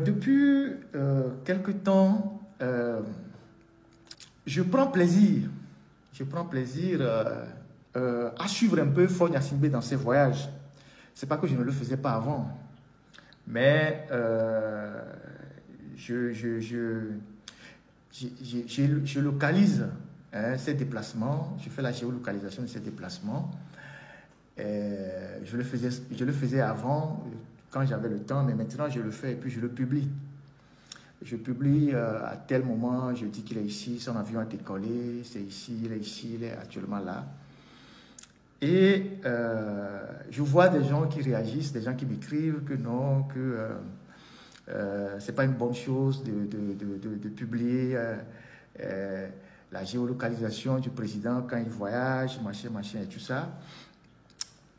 Depuis quelque temps, je prends plaisir à suivre un peu Faure Gnassingbé dans ses voyages. C'est pas que je ne le faisais pas avant, mais je localise ses déplacements, je fais la géolocalisation de ses déplacements. Je le faisais avant, quand j'avais le temps, mais maintenant je le fais et puis je le publie. Je publie à tel moment, je dis qu'il est ici, son avion a décollé, c'est ici, il est actuellement là. Et je vois des gens qui réagissent, des gens qui m'écrivent que non, que c'est pas une bonne chose de publier la géolocalisation du président quand il voyage, machin et tout ça.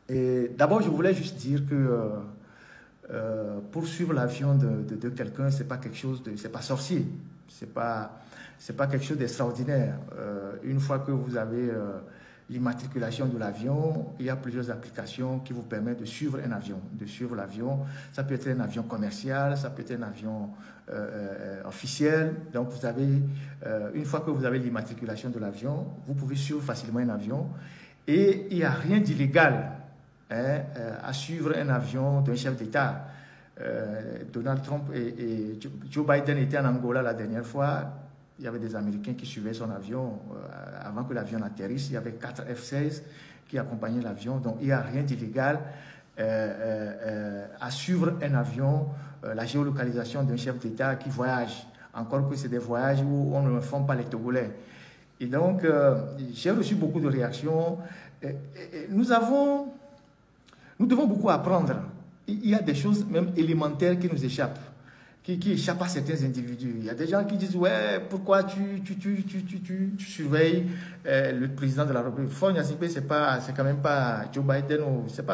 Et d'abord, je voulais juste dire que pour suivre l'avion de quelqu'un, c'est pas quelque chose de, c'est pas sorcier, c'est pas quelque chose d'extraordinaire. Une fois que vous avez l'immatriculation de l'avion, il y a plusieurs applications qui vous permettent de suivre un avion, de suivre l'avion. Ça peut être un avion commercial, ça peut être un avion officiel. Donc vous avez, une fois que vous avez l'immatriculation de l'avion, vous pouvez suivre facilement un avion et il n'y a rien d'illégal à suivre un avion d'un chef d'État. Donald Trump et Joe Biden étaient en Angola la dernière fois. Il y avait des Américains qui suivaient son avion avant que l'avion atterrisse. Il y avait 4 F-16 qui accompagnaient l'avion. Donc il n'y a rien d'illégal à suivre un avion, la géolocalisation d'un chef d'État qui voyage. Encore que c'est des voyages où on ne forme pas les Togolais. Et donc j'ai reçu beaucoup de réactions. Nous devons beaucoup apprendre. Il y a des choses même élémentaires qui nous échappent, qui échappent à certains individus. Il y a des gens qui disent, ouais, pourquoi tu surveilles le président de la République. Faure Gnassingbé, c'est quand même pas Joe Biden, c'est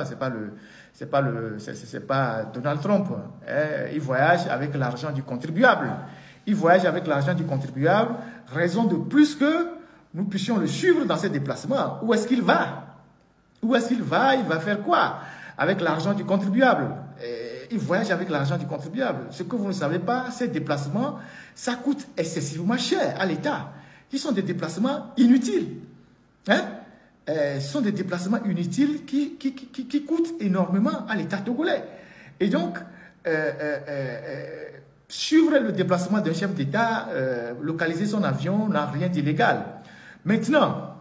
pas Donald Trump. Il voyage avec l'argent du contribuable. Il voyage avec l'argent du contribuable, raison de plus que nous puissions le suivre dans ses déplacements. Où est-ce qu'il va? Où est-ce qu'il va? Il va faire quoi avec l'argent du contribuable? Il voyage avec l'argent du contribuable. Ce que vous ne savez pas, ces déplacements, ça coûte excessivement cher à l'État. Ils sont des déplacements inutiles. Ce sont des déplacements inutiles qui coûtent énormément à l'État togolais. Et donc, suivre le déplacement d'un chef d'État, localiser son avion n'a rien d'illégal. Maintenant,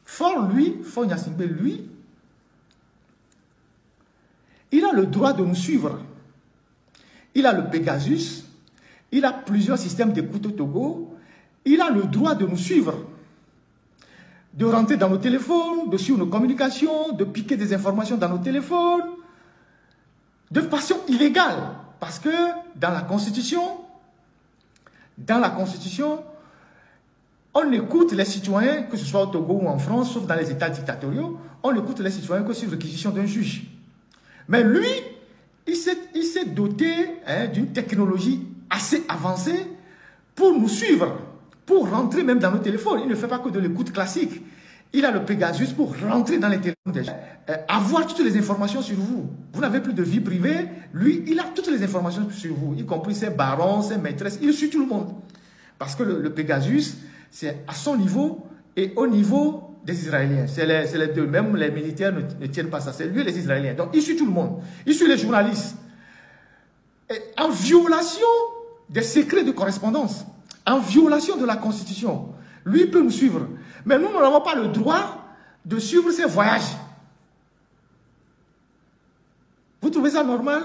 Faure Gnassingbé, lui, il a le droit de nous suivre. Il a le Pegasus, il a plusieurs systèmes d'écoute au Togo, il a le droit de nous suivre, de rentrer dans nos téléphones, de suivre nos communications, de piquer des informations dans nos téléphones, de façon illégale. Parce que dans la Constitution, on écoute les citoyens, que ce soit au Togo ou en France, sauf dans les États dictatoriaux, on écoute les citoyens que sur réquisition d'un juge. Mais lui, il s'est doté d'une technologie assez avancée pour nous suivre, pour rentrer même dans nos téléphones. Il ne fait pas que de l'écoute classique. Il a le Pegasus pour rentrer dans les téléphones des gens, avoir toutes les informations sur vous. Vous n'avez plus de vie privée. Lui, il a toutes les informations sur vous, y compris ses barons, ses maîtresses. Il suit tout le monde. Parce que le Pegasus, c'est à son niveau et au niveau des Israéliens. C'est les deux. Même les militaires ne tiennent pas ça. C'est lui et les Israéliens. Donc, il suit tout le monde. Il suit les journalistes. Et en violation des secrets de correspondance, en violation de la Constitution, lui il peut nous suivre. Mais nous n'avons pas le droit de suivre ses voyages. Vous trouvez ça normal?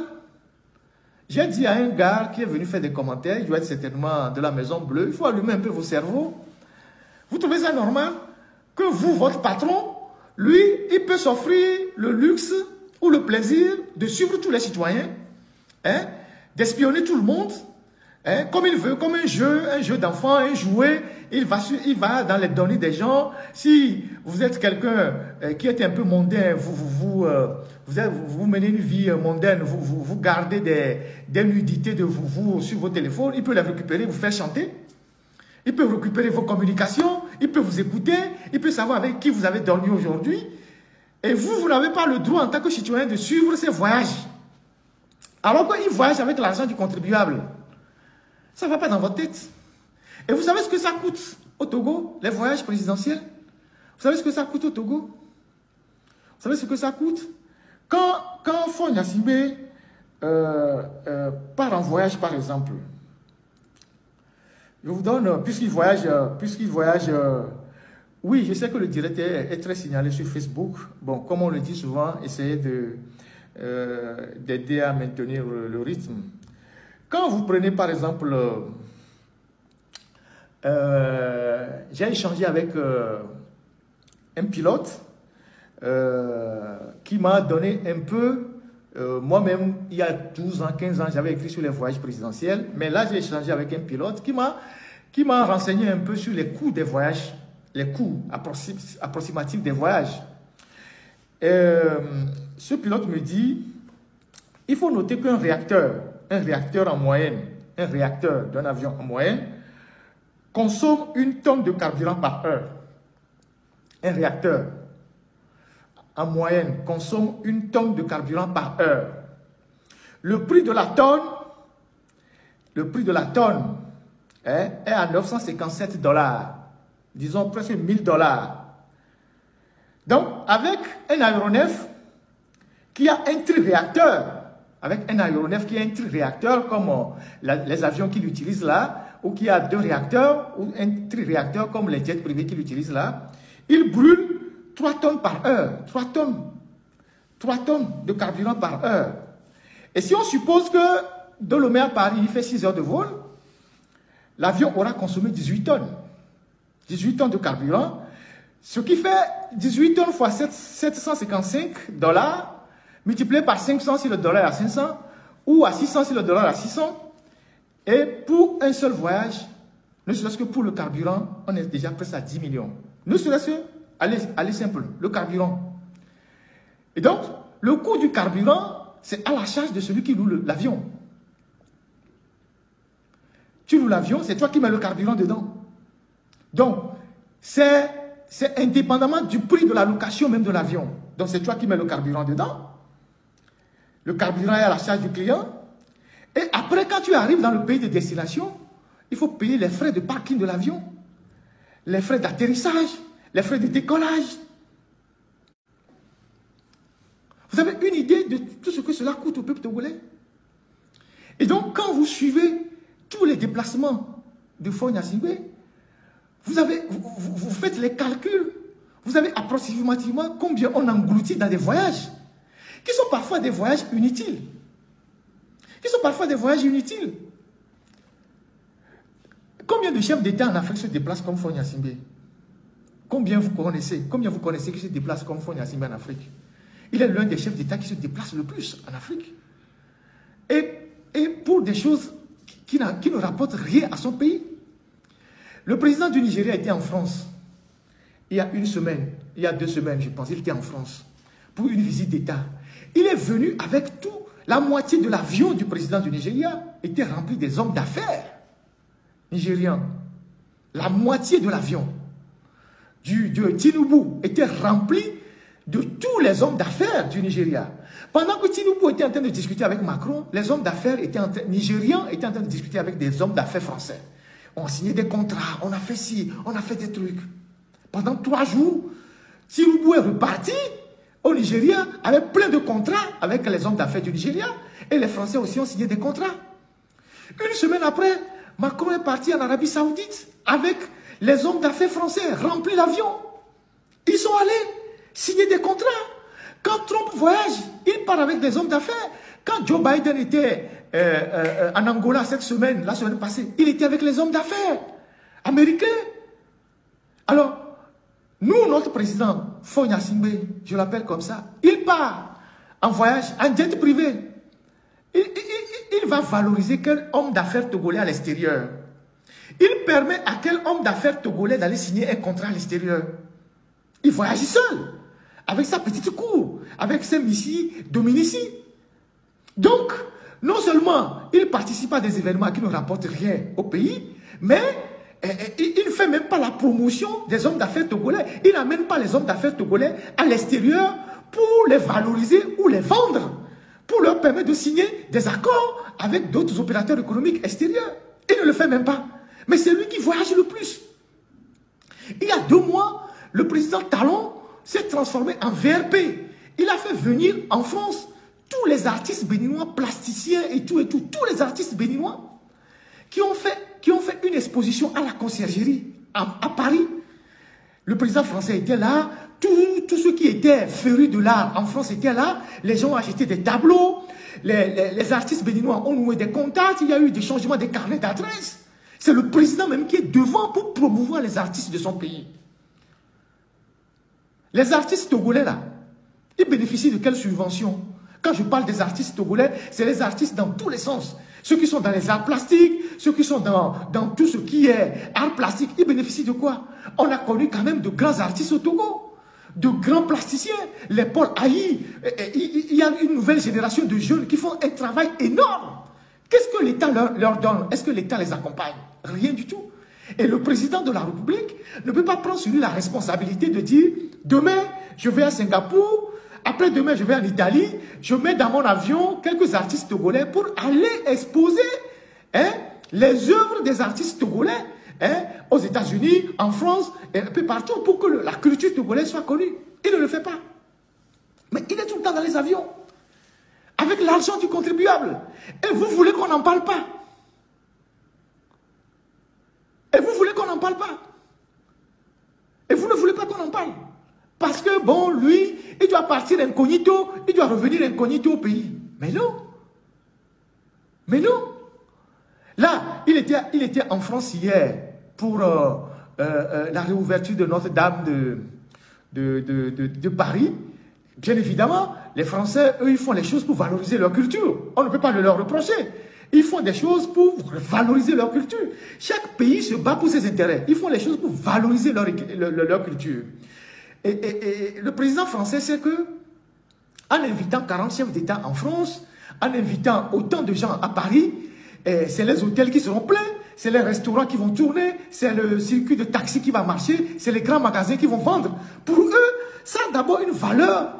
J'ai dit à un gars qui est venu faire des commentaires, il doit être certainement de la Maison Bleue, il faut allumer un peu vos cerveaux. Vous trouvez ça normal que vous, votre patron, lui, il peut s'offrir le luxe ou le plaisir de suivre tous les citoyens, d'espionner tout le monde, comme il veut, comme un jeu d'enfant, un jouet, il va dans les données des gens. Si vous êtes quelqu'un qui est un peu mondain, vous menez une vie mondaine, vous gardez des nudités de vous sur vos téléphones, il peut les récupérer, vous faire chanter. Il peut récupérer vos communications, il peut vous écouter, il peut savoir avec qui vous avez dormi aujourd'hui. Et vous n'avez pas le droit en tant que citoyen de suivre ces voyages. Alors qu'ils voyagent avec l'argent du contribuable. Ça ne va pas dans votre tête. Et vous savez ce que ça coûte au Togo, les voyages présidentiels? Vous savez ce que ça coûte au Togo? Vous savez ce que ça coûte? Quand Faure Gnassingbé part en voyage, par exemple, je vous donne, puisqu'il voyage, oui, je sais que le direct est très signalé sur Facebook. Bon, comme on le dit souvent, essayez d'aider à maintenir le rythme. Quand vous prenez par exemple, j'ai échangé avec un pilote qui m'a donné un peu, moi-même, il y a 12 ans, 15 ans, j'avais écrit sur les voyages présidentiels, mais là j'ai échangé avec un pilote qui m'a renseigné un peu sur les coûts des voyages, les coûts approximatifs des voyages. Ce pilote me dit, il faut noter qu'un réacteur en moyenne, un réacteur d'un avion en moyenne, consomme 1 tonne de carburant par heure. Un réacteur, en moyenne, consomme 1 tonne de carburant par heure. Le prix de la tonne est à 957 $. Disons presque 1000 $. Donc, avec un aéronef qui a un triréacteur, comme les avions qu'il utilise là, ou qui a 2 réacteurs, ou un triréacteur comme les jets privés qu'il utilise là, il brûle 3 tonnes par heure. 3 tonnes de carburant par heure. Et si on suppose que de Lomé à Paris, il fait 6 heures de vol, l'avion aura consommé 18 tonnes. 18 tonnes de carburant, ce qui fait 18 tonnes fois 755 $, multiplié par 500 si le dollar est à 500, ou à 600 si le dollar est à 600. Et pour un seul voyage, ne serait-ce que pour le carburant, on est déjà presque à 10 millions. Ne serait-ce que, allez simple, le carburant. Et donc, le coût du carburant, c'est à la charge de celui qui loue l'avion. Tu loues l'avion, c'est toi qui mets le carburant dedans. Donc, c'est indépendamment du prix de la location même de l'avion. Donc, c'est toi qui mets le carburant dedans. Le carburant est à la charge du client. Et après, quand tu arrives dans le pays de destination, il faut payer les frais de parking de l'avion, les frais d'atterrissage, les frais de décollage. Vous avez une idée de tout ce que cela coûte au peuple togolais? Et donc, quand vous suivez tous les déplacements de Faure Gnassingbé, vous faites les calculs, vous avez approximativement combien on engloutit dans des voyages, qui sont parfois des voyages inutiles. Combien de chefs d'État en Afrique se déplacent comme Faure Gnassingbé? Combien vous connaissez qui se déplacent comme Faure Gnassingbé en Afrique? Il est l'un des chefs d'État qui se déplace le plus en Afrique. Et pour des choses qui ne rapportent rien à son pays. Le président du Nigeria était en France il y a 1 semaine, il y a 2 semaines, je pense, il était en France pour une visite d'État. Il est venu avec tout. La moitié de l'avion du président du Nigeria était rempli des hommes d'affaires nigérians. La moitié de l'avion de Tinubu était rempli de tous les hommes d'affaires du Nigeria. Pendant que Tinubu était en train de discuter avec Macron, les hommes d'affaires nigérians étaient en train de discuter avec des hommes d'affaires français. On a signé des contrats, on a fait ci, on a fait des trucs. Pendant 3 jours, Tinubu est reparti au Nigeria avec plein de contrats avec les hommes d'affaires du Nigeria. Et les Français aussi ont signé des contrats. 1 semaine après, Macron est parti en Arabie Saoudite avec les hommes d'affaires français, remplis l'avion. Ils sont allés signer des contrats. Quand Trump voyage, il part avec des hommes d'affaires. Quand Joe Biden était en Angola la semaine passée, il était avec les hommes d'affaires américains. Alors, nous, notre président, Faure Gnassingbé, je l'appelle comme ça, il part en voyage, en jet privé. Il va valoriser quel homme d'affaires togolais à l'extérieur. Il permet à quel homme d'affaires togolais d'aller signer un contrat à l'extérieur. Il voyage seul, avec sa petite cour, avec ses missi, dominici. Donc, non seulement il participe à des événements qui ne rapportent rien au pays, mais il ne fait même pas la promotion des hommes d'affaires togolais. Il n'amène pas les hommes d'affaires togolais à l'extérieur pour les valoriser ou les vendre, pour leur permettre de signer des accords avec d'autres opérateurs économiques extérieurs. Il ne le fait même pas. Mais c'est lui qui voyage le plus. Il y a 2 mois, le président Talon s'est transformé en VRP. Il a fait venir en France tous les artistes béninois, plasticiens et tous les artistes béninois qui ont fait une exposition à la conciergerie à Paris. Le président français était là, tous ceux qui étaient férus de l'art en France étaient là, les gens ont acheté des tableaux, les artistes béninois ont noué des contacts, il y a eu des changements des carnets d'adresses. C'est le président même qui est devant pour promouvoir les artistes de son pays. Les artistes togolais là, ils bénéficient de quelles subventions? Quand je parle des artistes togolais, c'est les artistes dans tous les sens. Ceux qui sont dans les arts plastiques, ceux qui sont dans tout ce qui est art plastique, ils bénéficient de quoi? On a connu quand même de grands artistes au Togo, de grands plasticiens, les Paul Haï. Il y a une nouvelle génération de jeunes qui font un travail énorme. Qu'est-ce que l'État leur donne? Est-ce que l'État les accompagne? Rien du tout. Et le président de la République ne peut pas prendre sur lui la responsabilité de dire « Demain, je vais à Singapour, après-demain, je vais en Italie, je mets dans mon avion quelques artistes togolais pour aller exposer les œuvres des artistes togolais aux États-Unis, en France, et un peu partout, pour que la culture togolaise soit connue. » Il ne le fait pas. Mais il est tout le temps dans les avions, avec l'argent du contribuable. Et vous voulez qu'on n'en parle pas? Et vous voulez qu'on n'en parle pas? Et vous ne voulez pas qu'on en parle? Parce que, bon, lui, il doit partir incognito, il doit revenir incognito au pays. Mais non. Mais non. Là, il était en France hier pour la réouverture de Notre-Dame de Paris. Bien évidemment, les Français, eux, ils font les choses pour valoriser leur culture. On ne peut pas le leur reprocher. Ils font des choses pour valoriser leur culture. Chaque pays se bat pour ses intérêts. Ils font les choses pour valoriser leur culture. Et le président français sait que, en invitant 40 chefs d'État en France, en invitant autant de gens à Paris, c'est les hôtels qui seront pleins, c'est les restaurants qui vont tourner, c'est le circuit de taxi qui va marcher, c'est les grands magasins qui vont vendre. Pour eux, ça a d'abord une valeur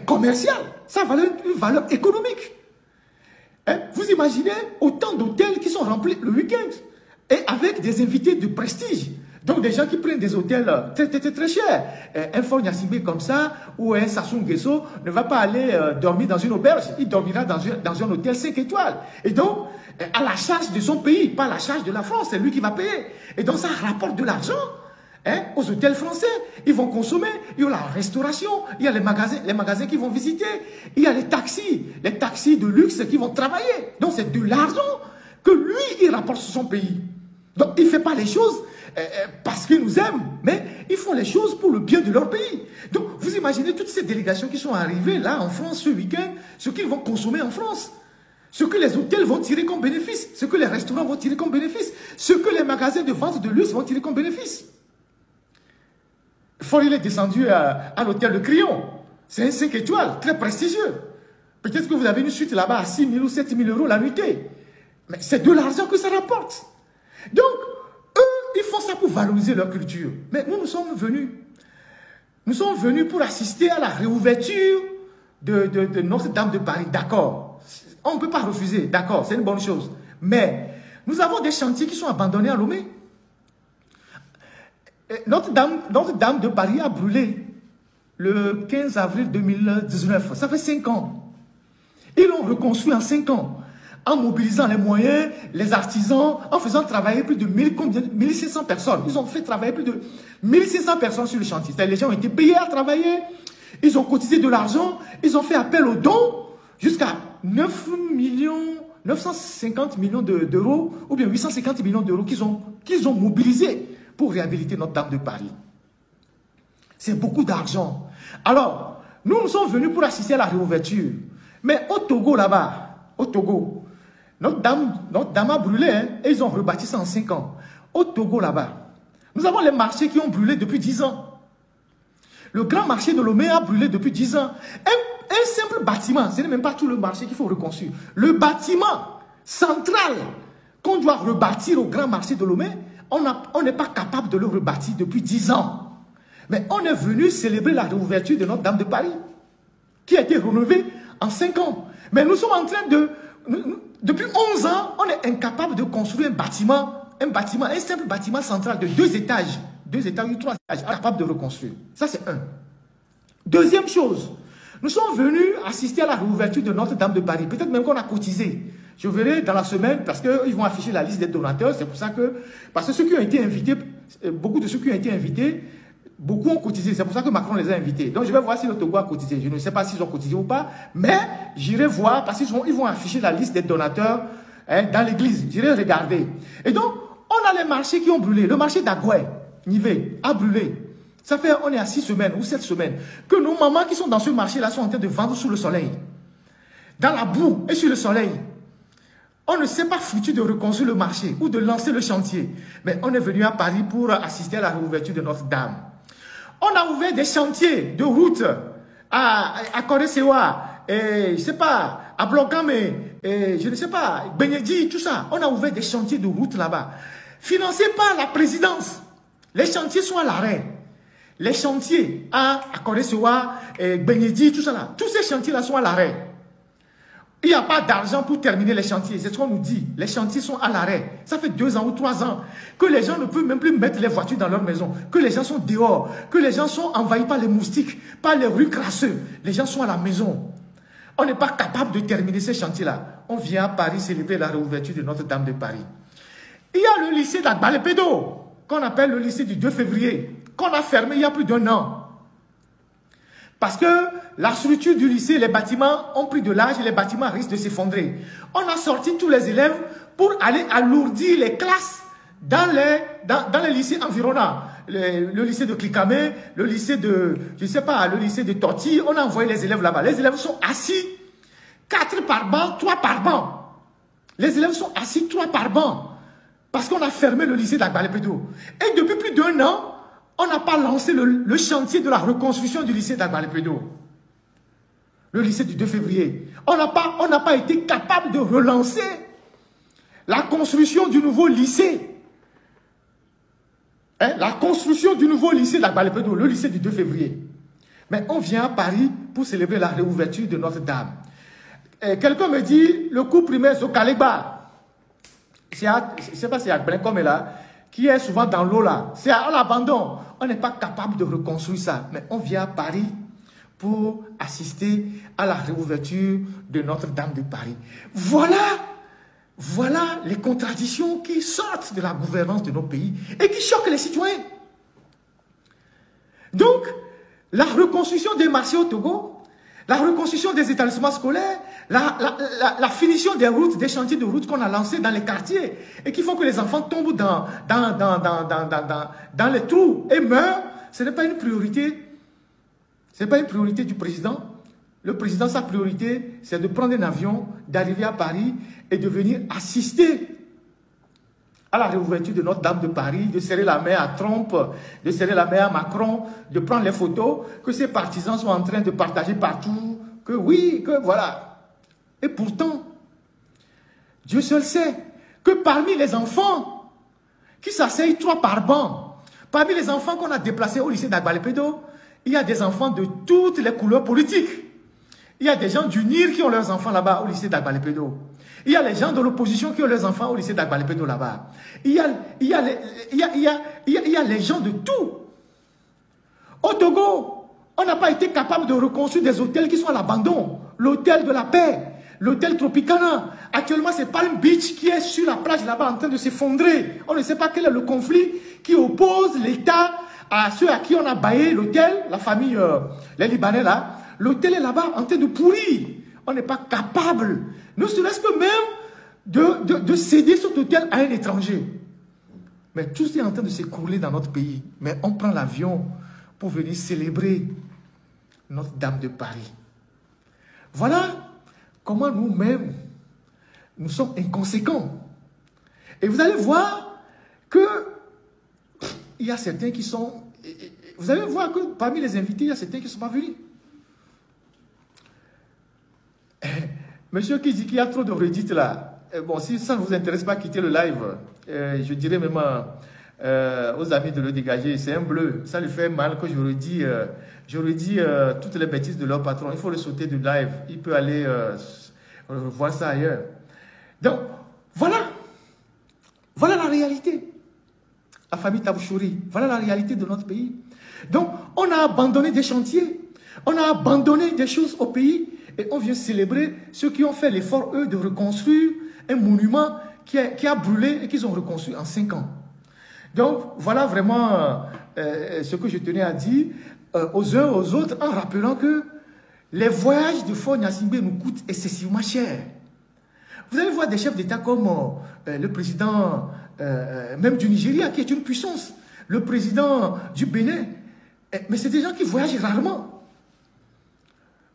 commerciale, ça a une valeur économique. Vous imaginez autant d'hôtels qui sont remplis le week-end et avec des invités de prestige. Donc des gens qui prennent des hôtels très chers. Un Fort Gnassingbé comme ça ou un Sassou Nguesso ne va pas aller dormir dans une auberge. Il dormira dans un hôtel 5 étoiles. Et donc, à la charge de son pays, pas à la charge de la France, c'est lui qui va payer. Et donc ça rapporte de l'argent aux hôtels français. Ils vont consommer, il y a la restauration, il y a les magasins qui vont visiter, il y a les taxis de luxe qui vont travailler. Donc c'est de l'argent que lui, il rapporte sur son pays. Donc il ne fait pas les choses parce qu'ils nous aiment, mais ils font les choses pour le bien de leur pays. Donc vous imaginez toutes ces délégations qui sont arrivées là en France ce week-end, ce qu'ils vont consommer en France, ce que les hôtels vont tirer comme bénéfice, ce que les restaurants vont tirer comme bénéfice, ce que les magasins de vente de luxe vont tirer comme bénéfice. Il est descendu à l'hôtel de Crillon. C'est un 5 étoiles, très prestigieux. Peut-être que vous avez une suite là-bas à 6 000 ou 7 000 euros la nuitée. Mais c'est de l'argent que ça rapporte. Donc, eux, ils font ça pour valoriser leur culture. Mais nous sommes venus. Nous sommes venus pour assister à la réouverture de Notre-Dame de Paris. D'accord. On ne peut pas refuser. D'accord, c'est une bonne chose. Mais nous avons des chantiers qui sont abandonnés à Lomé. Notre-Dame de Paris a brûlé le 15 avril 2019. Ça fait 5 ans. Ils l'ont reconstruit en 5 ans. En mobilisant les moyens, les artisans, en faisant travailler plus de 1500 personnes. Ils ont fait travailler plus de 1500 personnes sur le chantier. Les gens ont été payés à travailler. Ils ont cotisé de l'argent. Ils ont fait appel aux dons jusqu'à 950 millions d'euros ou bien 850 millions d'euros qu'ils ont mobilisés pour réhabiliter Notre-Dame de Paris. C'est beaucoup d'argent. Alors, nous sommes venus pour assister à la réouverture. Mais au Togo, là-bas, au Togo, Notre-Dame a brûlé, et ils ont rebâti ça en 5 ans. Au Togo, là-bas, nous avons les marchés qui ont brûlé depuis 10 ans. Le grand marché de Lomé a brûlé depuis 10 ans. Un simple bâtiment, ce n'est même pas tout le marché qu'il faut reconstruire. Le bâtiment central qu'on doit rebâtir au grand marché de Lomé, on n'est pas capable de le rebâtir depuis 10 ans. Mais on est venu célébrer la réouverture de Notre-Dame de Paris. qui a été rénové en 5 ans. Mais nous sommes en train de... Depuis 11 ans, on est incapable de construire un simple bâtiment central de 2 étages. 2 étages ou 3 étages, incapable de reconstruire. Ça, c'est un. Deuxième chose, nous sommes venus assister à la réouverture de Notre-Dame de Paris. Peut-être même qu'on a cotisé. Je verrai dans la semaine, parce qu'ils vont afficher la liste des donateurs. C'est pour ça que... Parce que ceux qui ont été invités, beaucoup de ceux qui ont été invités, beaucoup ont cotisé. C'est pour ça que Macron les a invités. Donc, je vais voir si le Togo a cotisé. Je ne sais pas s'ils ont cotisé ou pas. Mais j'irai voir, parce qu'ils vont afficher la liste des donateurs dans l'église. J'irai regarder. Et donc, on a les marchés qui ont brûlé. Le marché d'Agoué, Nivé, a brûlé. Ça fait, on est à 6 semaines ou 7 semaines que nos mamans qui sont dans ce marché-là sont en train de vendre sous le soleil. Dans la boue et sur le soleil. On ne s'est pas foutu de reconstruire le marché ou de lancer le chantier. Mais on est venu à Paris pour assister à la réouverture de Notre-Dame. On a ouvert des chantiers de route à Corée-Sewa, je ne sais pas, à Blokame, je ne sais pas, Benyedi, tout ça. On a ouvert des chantiers de route là-bas. Financés par la présidence. Les chantiers sont à l'arrêt. Les chantiers à Corée-Sewa, Benyedi, tout ça là. Tous ces chantiers-là sont à l'arrêt. Il n'y a pas d'argent pour terminer les chantiers. C'est ce qu'on nous dit. Les chantiers sont à l'arrêt. Ça fait 2 ans ou 3 ans que les gens ne peuvent même plus mettre les voitures dans leur maison. Que les gens sont dehors. Que les gens sont envahis par les moustiques, par les rues crasseux. Les gens sont à la maison. On n'est pas capable de terminer ces chantiers-là. On vient à Paris célébrer la réouverture de Notre-Dame de Paris. Il y a le lycée d'Agbalé-Pédo, qu'on appelle le lycée du 2 février, qu'on a fermé il y a plus d'1 an. Parce que la structure du lycée, les bâtiments ont pris de l'âge et les bâtiments risquent de s'effondrer. On a sorti tous les élèves pour aller alourdir les classes dans les lycées environnants. Le lycée de Klikame, le lycée de, je ne sais pas, le lycée de Toti. On a envoyé les élèves là-bas. Les élèves sont assis, 4 par banc, 3 par banc. Les élèves sont assis 3 par banc. Parce qu'on a fermé le lycée d'Agbalé-Pédo. Et depuis plus d'1 an, on n'a pas lancé le chantier de la reconstruction du lycée d'Agbalé-Pédo. Le lycée du 2 février. On n'a pas été capable de relancer la construction du nouveau lycée. La construction du nouveau lycée d'Agbalé-Pédo, le lycée du 2 février. Mais on vient à Paris pour célébrer la réouverture de Notre-Dame. Quelqu'un me dit, le cours primaire au Kaleba. Je ne sais pas si c'est à Brenkom là, qui est souvent dans l'eau là. C'est à l'abandon. On n'est pas capable de reconstruire ça. Mais on vient à Paris pour assister à la réouverture de Notre-Dame de Paris. Voilà les contradictions qui sortent de la gouvernance de nos pays et qui choquent les citoyens. Donc, la reconstruction des marchés au Togo, la reconstruction des établissements scolaires, la finition des routes, des chantiers de routes qu'on a lancés dans les quartiers et qui font que les enfants tombent dans les trous et meurent, ce n'est pas une priorité. Ce n'est pas une priorité du président. Le président, sa priorité, c'est de prendre un avion, d'arriver à Paris et de venir assister à la réouverture de Notre-Dame de Paris, de serrer la main à Trump, de serrer la main à Macron, de prendre les photos que ses partisans sont en train de partager partout, que oui, que voilà. Et pourtant, Dieu seul sait que parmi les enfants qui s'asseyent 3 par banc, parmi les enfants qu'on a déplacés au lycée d'Agbalé-Pédo, il y a des enfants de toutes les couleurs politiques. Il y a des gens du NIR qui ont leurs enfants là-bas au lycée d'Agbalé-Pédo. Il y a les gens de l'opposition qui ont leurs enfants au lycée d'Agbalé-Pédo là-bas. Il y a les gens de tout. Au Togo, on n'a pas été capable de reconstruire des hôtels qui sont à l'abandon. L'hôtel de la paix, l'hôtel Tropicana. Actuellement, c'est Palm Beach qui est sur la plage là-bas en train de s'effondrer. On ne sait pas quel est le conflit qui oppose l'État à ceux à qui on a baillé l'hôtel, la famille, les Libanais là. L'hôtel est là-bas en train de pourrir. On n'est pas capable, ne serait-ce que même de céder cet hôtel à un étranger. Mais tout est en train de s'écrouler dans notre pays. Mais on prend l'avion pour venir célébrer Notre-Dame de Paris. Voilà comment nous-mêmes, nous sommes inconséquents. Et vous allez voir que il y a certains qui sont... Vous allez voir que parmi les invités, il y a certains qui ne sont pas venus. Monsieur qui dit qu'il y a trop de redites là, bon, si ça ne vous intéresse pas, quittez le live. Je dirais même aux amis de le dégager. C'est un bleu. Ça lui fait mal que je redis toutes les bêtises de leur patron. Il faut le sauter du live. Il peut aller voir ça ailleurs. Donc, voilà. Voilà la réalité. La famille Tabouchouri. Voilà la réalité de notre pays. Donc, on a abandonné des chantiers. On a abandonné des choses au pays. Et on vient célébrer ceux qui ont fait l'effort, eux, de reconstruire un monument qui a brûlé et qu'ils ont reconstruit en 5 ans. Donc, voilà vraiment ce que je tenais à dire aux uns aux autres en rappelant que les voyages de Faure Gnassingbé nous coûtent excessivement cher. Vous allez voir des chefs d'État comme le président même du Nigeria, qui est une puissance, le président du Bénin. Mais c'est des gens qui voyagent rarement.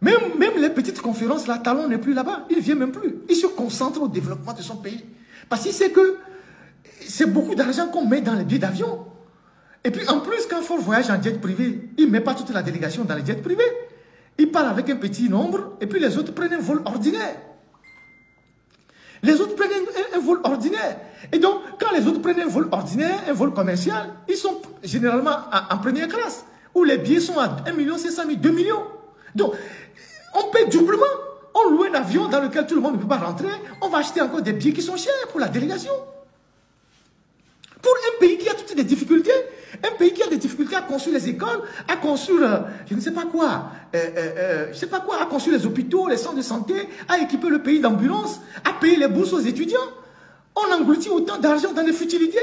Même les petites conférences, là, Talon n'est plus là-bas. Il ne vient même plus. Il se concentre au développement de son pays. Parce qu'il sait que c'est beaucoup d'argent qu'on met dans les billets d'avion. Et puis, en plus, quand Faure voyage en jet privé, il ne met pas toute la délégation dans les jets privés. Il part avec un petit nombre, et puis les autres prennent un vol ordinaire. Les autres prennent un vol ordinaire. Et donc, quand les autres prennent un vol ordinaire, un vol commercial, ils sont généralement en première classe, où les billets sont à 1 500 000, 2 millions. Donc, on paie doublement. On loue un avion dans lequel tout le monde ne peut pas rentrer. On va acheter encore des billets qui sont chers pour la délégation. Pour un pays qui a toutes des difficultés, un pays qui a des difficultés à construire les écoles, à construire, je ne sais pas quoi, à construire les hôpitaux, les centres de santé, à équiper le pays d'ambulances, à payer les bourses aux étudiants. On engloutit autant d'argent dans les futilités.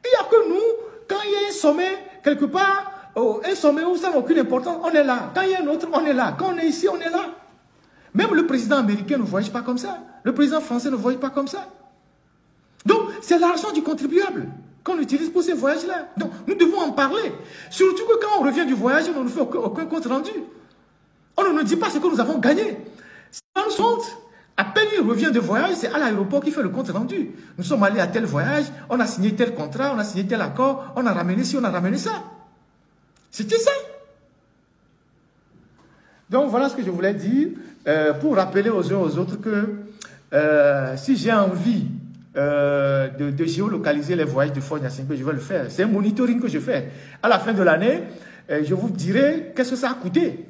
Il n'y a que nous, quand il y a un sommet quelque part, un sommet où ça n'a aucune importance, on est là. Quand il y a un autre, on est là. Quand on est ici, on est là. Même le président américain ne voyage pas comme ça. Le président français ne voyage pas comme ça. Donc, c'est l'argent du contribuable qu'on utilise pour ces voyages-là. Donc, nous devons en parler. Surtout que quand on revient du voyage, on ne fait aucun compte rendu. On ne nous dit pas ce que nous avons gagné. Ça nous compte. À peine il revient de voyage, c'est à l'aéroport qu'il fait le compte rendu. Nous sommes allés à tel voyage, on a signé tel contrat, on a signé tel accord, on a ramené ci, on a ramené ça. C'était ça. Donc, voilà ce que je voulais dire pour rappeler aux uns aux autres que si j'ai envie de géolocaliser les voyages de Faure Gnassingbé, je vais le faire. C'est un monitoring que je fais. À la fin de l'année, je vous dirai qu'est-ce que ça a coûté.